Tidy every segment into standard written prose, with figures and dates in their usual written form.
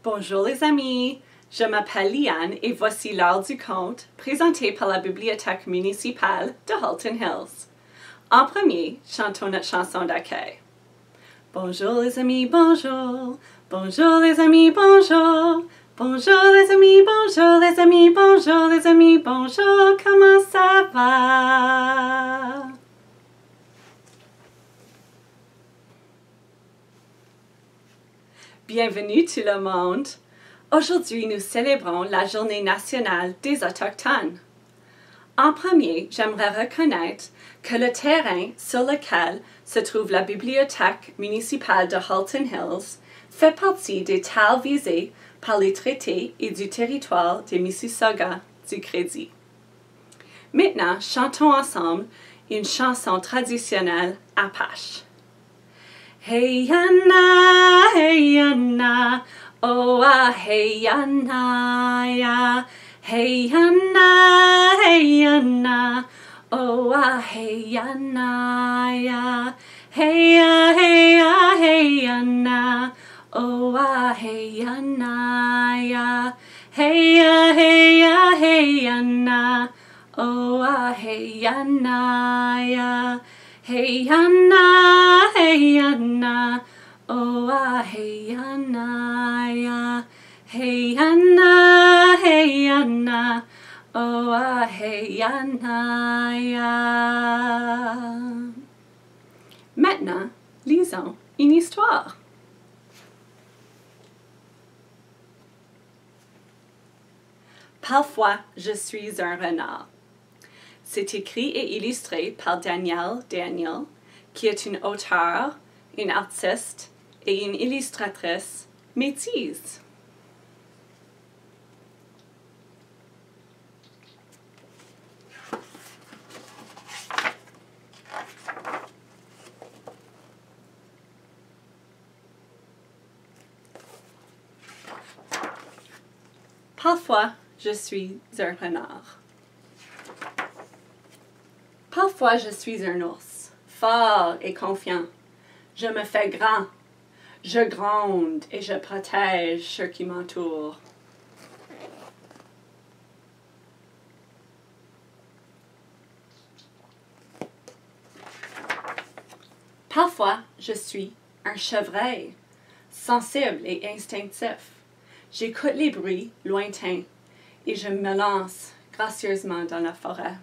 Bonjour les amis, je m'appelle Liane et voici l'heure du conte présenté par la bibliothèque municipale de Halton Hills. En premier, chantons notre chanson d'accueil. Bonjour les amis, bonjour. Bonjour les amis, bonjour. Bonjour les amis, bonjour les amis, bonjour les amis, bonjour, comment ça va? Bienvenue tout le monde. Aujourd'hui, nous célébrons la journée nationale des Autochtones. En premier, j'aimerais reconnaître que le terrain sur lequel se trouve la bibliothèque municipale de Halton Hills fait partie des terres visées par les traités et du territoire des Mississauga du Crédit. Maintenant, chantons ensemble une chanson traditionnelle apache. Hey yana, oh ah hey yana ya. Hey yana, oh ah hey yana ya. Hey yana, oh ah hey yana ya. Hey yana, oh ah hey yana ya. Hey yana, oh ah hey yana ya. Hey yana, oh ah hey yana ya. Maintenant, lisons une histoire. Parfois, je suis un renard. C'est écrit et illustré par Danielle, qui est une auteure, une artiste et une illustratrice métisse. Parfois, je suis un renard. Parfois, je suis un ours, fort et confiant. Je me fais grand. Je gronde et je protège ceux qui m'entourent. Parfois, je suis un chevreuil, sensible et instinctif. J'écoute les bruits lointains et je me lance gracieusement dans la forêt.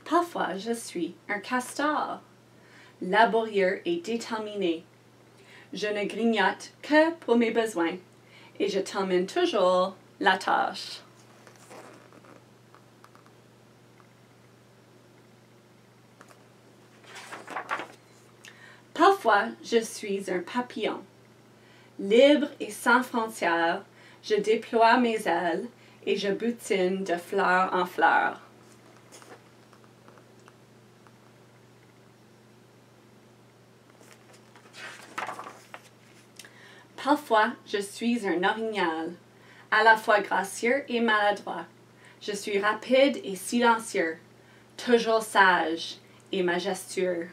Parfois, je suis un castor, laborieux et déterminé. Je ne grignote que pour mes besoins et je termine toujours la tâche. Parfois, je suis un papillon. Libre et sans frontières, je déploie mes ailes et je butine de fleur en fleur. Parfois, je suis un orignal, à la fois gracieux et maladroit. Je suis rapide et silencieux, toujours sage et majestueux.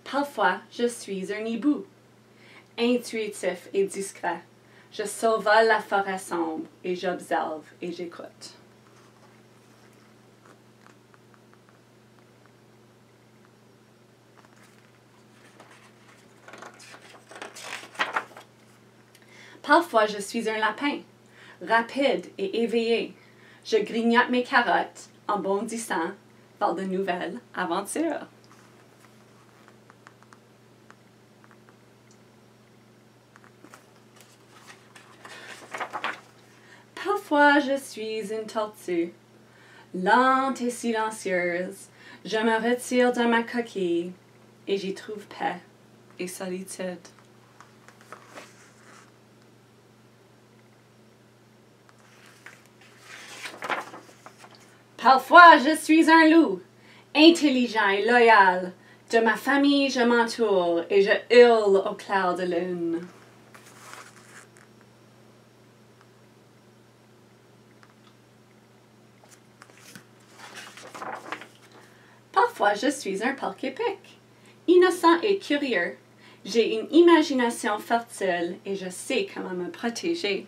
Parfois, je suis un hibou, intuitif et discret. Je survole la forêt sombre et j'observe et j'écoute. Parfois, je suis un lapin, rapide et éveillé. Je grignote mes carottes en bondissant vers de nouvelles aventures. Parfois, je suis une tortue, lente et silencieuse. Je me retire dans ma coquille et j'y trouve paix et solitude. Parfois, je suis un loup, intelligent et loyal. De ma famille, je m'entoure et je hurle au clair de lune. Parfois, je suis un porc-épic. Innocent et curieux, j'ai une imagination fertile et je sais comment me protéger.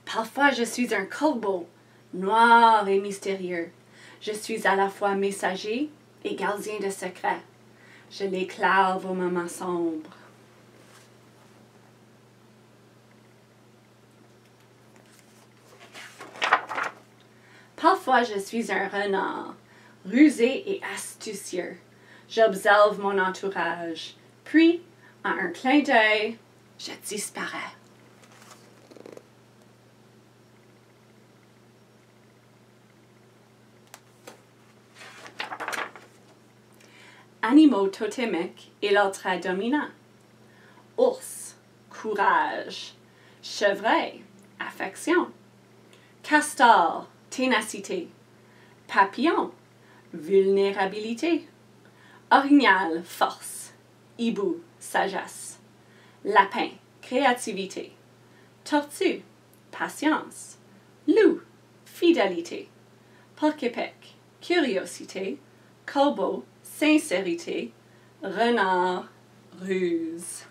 Parfois, je suis un corbeau, noir et mystérieux. Je suis à la fois messager et gardien de secrets. Je l'éclaire aux moments sombres. Parfois, je suis un renard, rusé et astucieux. J'observe mon entourage, puis, en un clin d'œil, je disparais. Animaux totémiques et leurs traits dominants. Ours, courage. Chevreuil, affection. Castor, ténacité. Papillon, vulnérabilité. Orignal, force. Hibou, sagesse. Lapin, créativité. Tortue, patience. Loup, fidélité. Porc-épic, curiosité. Corbeau, sincérité. Renard, ruse.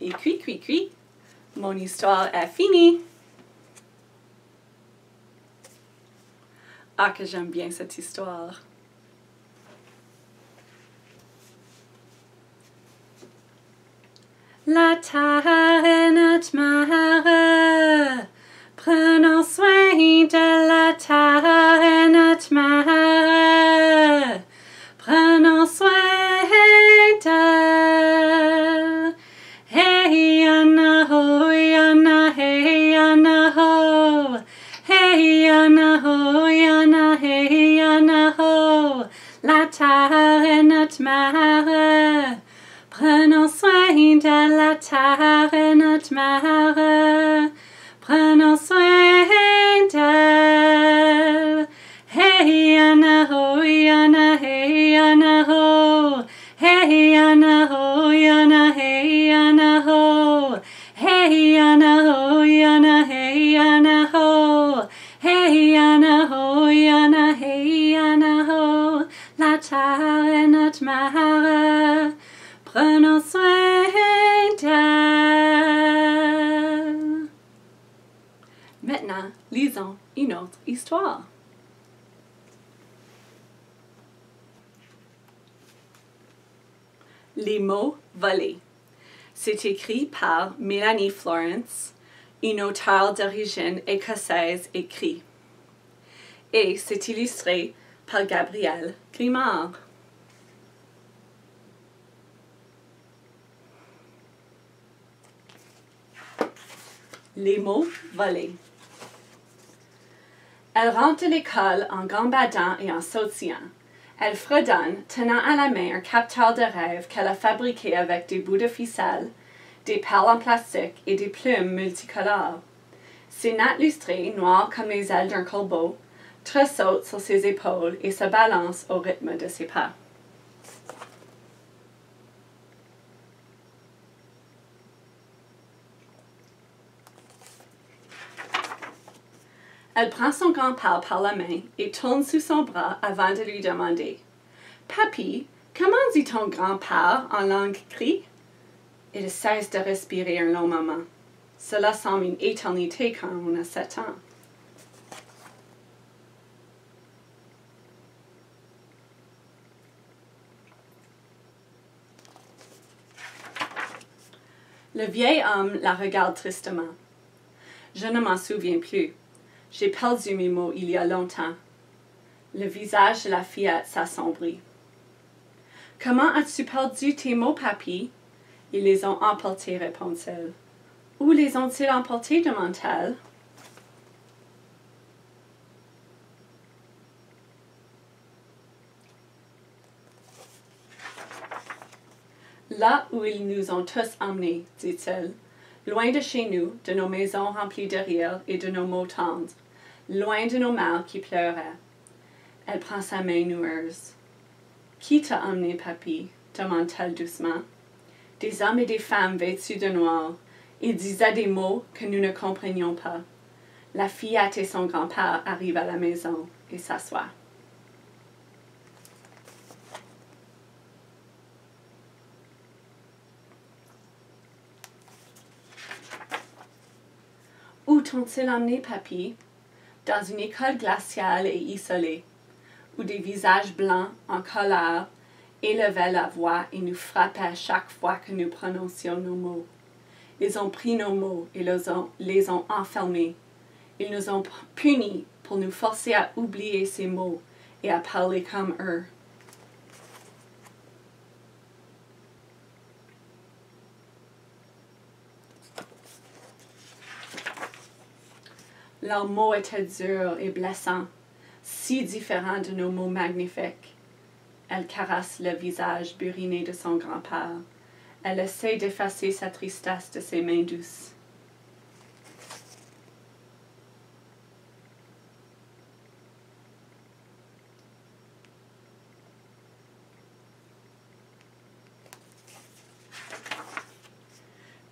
Et cui, mon histoire est finie. Ah, que j'aime bien cette histoire. La terre est notre mère. Prenons soin de la terre est notre mère. Prenons soin d'elle. Hey, Anna ho, Anna, hey, Anna ho. Hey, Anna ho, Anna, hey, Anna ho. La terre est notre mère. Prenons soin de la terre est notre mère. Prenons soin d'elle. Hey, Anna ho, Anna, hey, Anna ho. Hey, Anna ho, Anna, hey, Anna ho. Hey, Anna ho, Anna, hey, Anna ho. Hey, Anna ho, Anna, hey, Anna ho. La terre est notre mère. Prenons soin d'elle. Maintenant, lisons une autre histoire. Les mots volés. C'est écrit par Mélanie Florence, une auteure d'origine écossaise écrit. Et c'est illustré par Gabrielle Grimard. Les mots volés. Elle rentre de l'école en gambadant et en sautillant. Elle fredonne, tenant à la main un capteur de rêve qu'elle a fabriqué avec des bouts de ficelle, des perles en plastique et des plumes multicolores. Ses nattes lustrées, noires comme les ailes d'un corbeau, tressautent sur ses épaules et se balancent au rythme de ses pas. Elle prend son grand-père par la main et tourne sous son bras avant de lui demander « Papy, comment dit ton grand-père en langue cri ?» Il cesse de respirer un long moment. Cela semble une éternité quand on a 7 ans. Le vieil homme la regarde tristement. « Je ne m'en souviens plus. J'ai perdu mes mots il y a longtemps. » Le visage de la fillette s'assombrit. « Comment as-tu perdu tes mots, papy? » « Ils les ont emportés, répond-il. « Où les ont-ils emportés? Demande-t-elle. « Là où ils nous ont tous emmenés, dit-il, loin de chez nous, de nos maisons remplies de rire et de nos mots tendres, loin de nos mères qui pleuraient. » Elle prend sa main noueuse. « Qui t'a emmené, papy? » demande-t-elle doucement. Des hommes et des femmes vêtus de noir. Ils disaient des mots que nous ne comprenions pas. La fillette et son grand-père arrivent à la maison et s'assoient. Où t'ont-ils emmené, papy? Dans une école glaciale et isolée, où des visages blancs en colère élevaient la voix et nous frappaient chaque fois que nous prononcions nos mots. Ils ont pris nos mots et les ont enfermés. Ils nous ont punis pour nous forcer à oublier ces mots et à parler comme eux. Leurs mots étaient durs et blessants, si différents de nos mots magnifiques. Elle caresse le visage buriné de son grand-père. Elle essaie d'effacer sa tristesse de ses mains douces.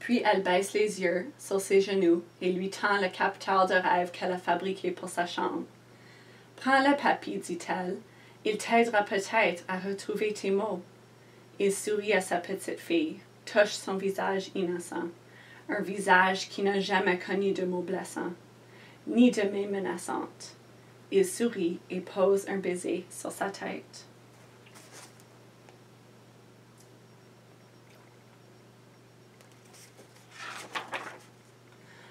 Puis elle baisse les yeux sur ses genoux et lui tend le capteur de rêve qu'elle a fabriqué pour sa chambre. « Prends-le, papy, dit-elle. Il t'aidera peut-être à retrouver tes mots. » Il sourit à sa petite fille, touche son visage innocent, un visage qui n'a jamais connu de mots blessants, ni de mains menaçantes. Il sourit et pose un baiser sur sa tête.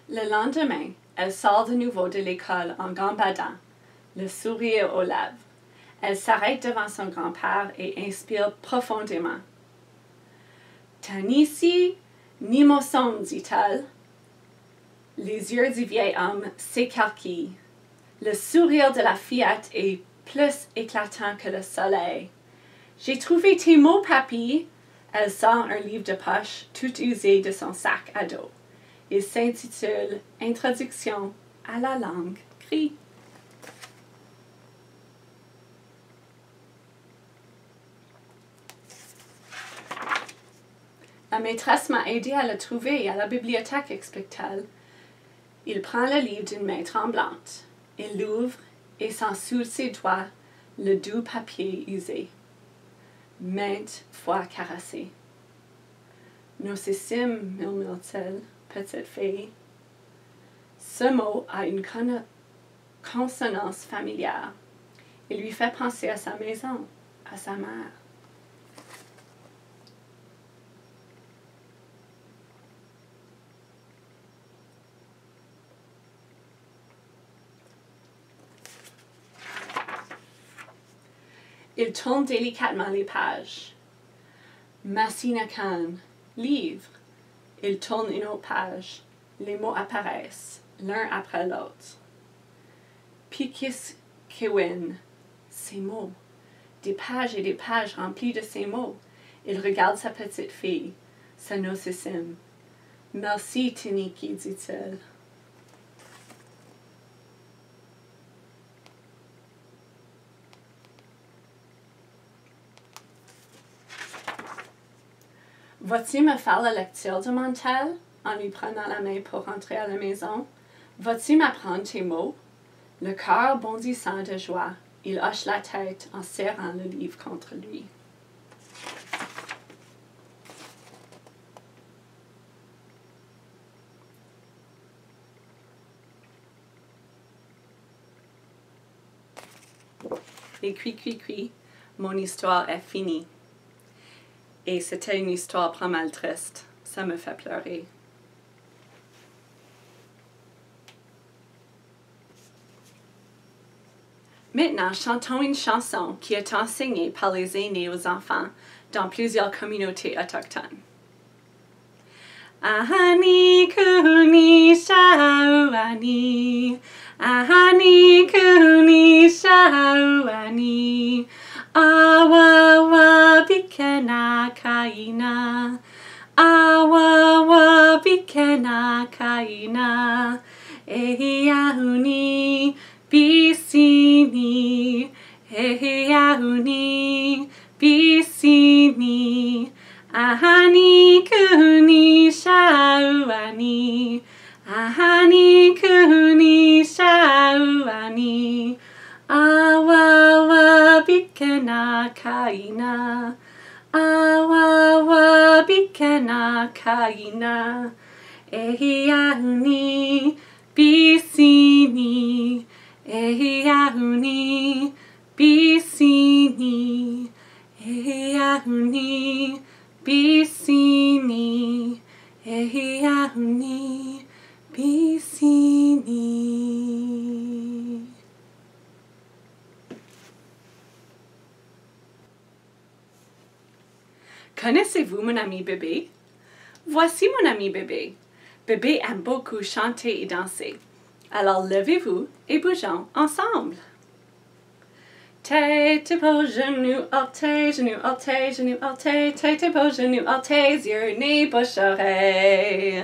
Le lendemain, elle sort de nouveau de l'école en gambadant, le sourire aux lèvres. Elle s'arrête devant son grand-père et inspire profondément. « Tanisi ni moson, dit-elle. » Les yeux du vieil homme s'écarquillent. Le sourire de la fillette est plus éclatant que le soleil. « J'ai trouvé tes mots, papy. » Elle sort un livre de poche tout usé de son sac à dos. Il s'intitule « Introduction à la langue cri ». La maîtresse m'a aidé à le trouver à la bibliothèque, explique-t-elle. Il prend le livre d'une main tremblante. Il l'ouvre et sent sous ses doigts le doux papier usé, maintes fois caressé. « Nocissime, murmure-t-elle, petite fille. » Ce mot a une consonance familière. Il lui fait penser à sa maison, à sa mère. Il tourne délicatement les pages. Massinacan, livre. Il tourne une autre page. Les mots apparaissent, l'un après l'autre. Pikis-kewin, ces mots. Des pages et des pages remplies de ces mots. Il regarde sa petite fille, sa nocissime. Merci, Tiniki, dit-il. Vas-tu me faire la lecture, demande-t-elle, en lui prenant la main pour rentrer à la maison. Vas-tu m'apprendre tes mots? Le cœur bondissant de joie, il hoche la tête en serrant le livre contre lui. Et cui, mon histoire est finie. Et c'était une histoire pas mal triste. Ça me fait pleurer. Maintenant, chantons une chanson qui est enseignée par les aînés aux enfants dans plusieurs communautés autochtones. Ahani kuni shauani, ahani kuni shauani, awawa bikena kaina, awawa bikena kaina, ehiahuni bisini, ehiahuni Bisini, ahani kuni shauani, ahani kuni shauani, awawa bikena kaina, awawa bikena kaina, ehiahuni bisini, ehiahuni bisini, ehiahuni bisini, ehiahuni bisini. Connaissez-vous mon ami bébé? Voici mon ami bébé. Bébé aime beaucoup chanter et danser. Alors levez-vous et bougeons ensemble. Tête, épaules, genoux, orteils, genoux, orteils, genoux, orteils, tête, épaules, genoux, orteils, yeux, nez, bouche, oreille.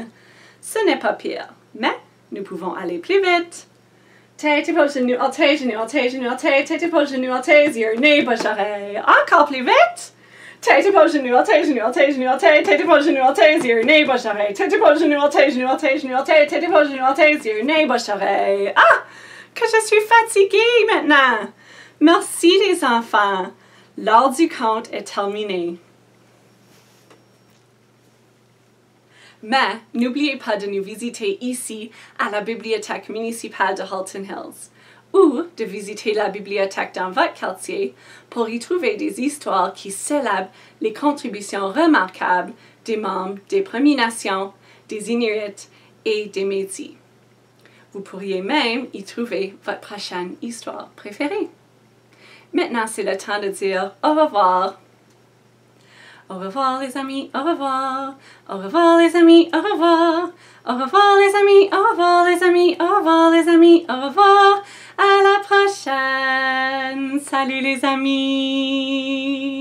Ce n'est pas pire, mais nous pouvons aller plus vite. Tête, épaules, genoux, orteils, genoux, orteils, genoux, orteils, tête, épaules, genoux, orteils, yeux, nez, bouche, oreille. Encore plus vite. Tête, épaules, genoux, orteils, genoux, orteils, genoux, orteils, tête, épaules, genoux, orteils, yeux, nez, bouche, oreille. Tête, épaules, genoux, orteils, genoux, orteils, genoux, orteils, tête, épaules, genoux, orteils, yeux, nez, bouche, oreille. Ah! Que je suis fatiguée maintenant! Merci les enfants. L'heure du conte est terminée. Mais n'oubliez pas de nous visiter ici à la bibliothèque municipale de Halton Hills ou de visiter la bibliothèque dans votre quartier pour y trouver des histoires qui célèbrent les contributions remarquables des membres des Premières Nations, des Inuits et des Métis. Vous pourriez même y trouver votre prochaine histoire préférée. Maintenant, c'est le temps de dire au revoir. Au revoir les amis, au revoir. Au revoir les amis, au revoir. Au revoir les amis, au revoir les amis, au revoir les amis, au revoir. À la prochaine. Salut les amis.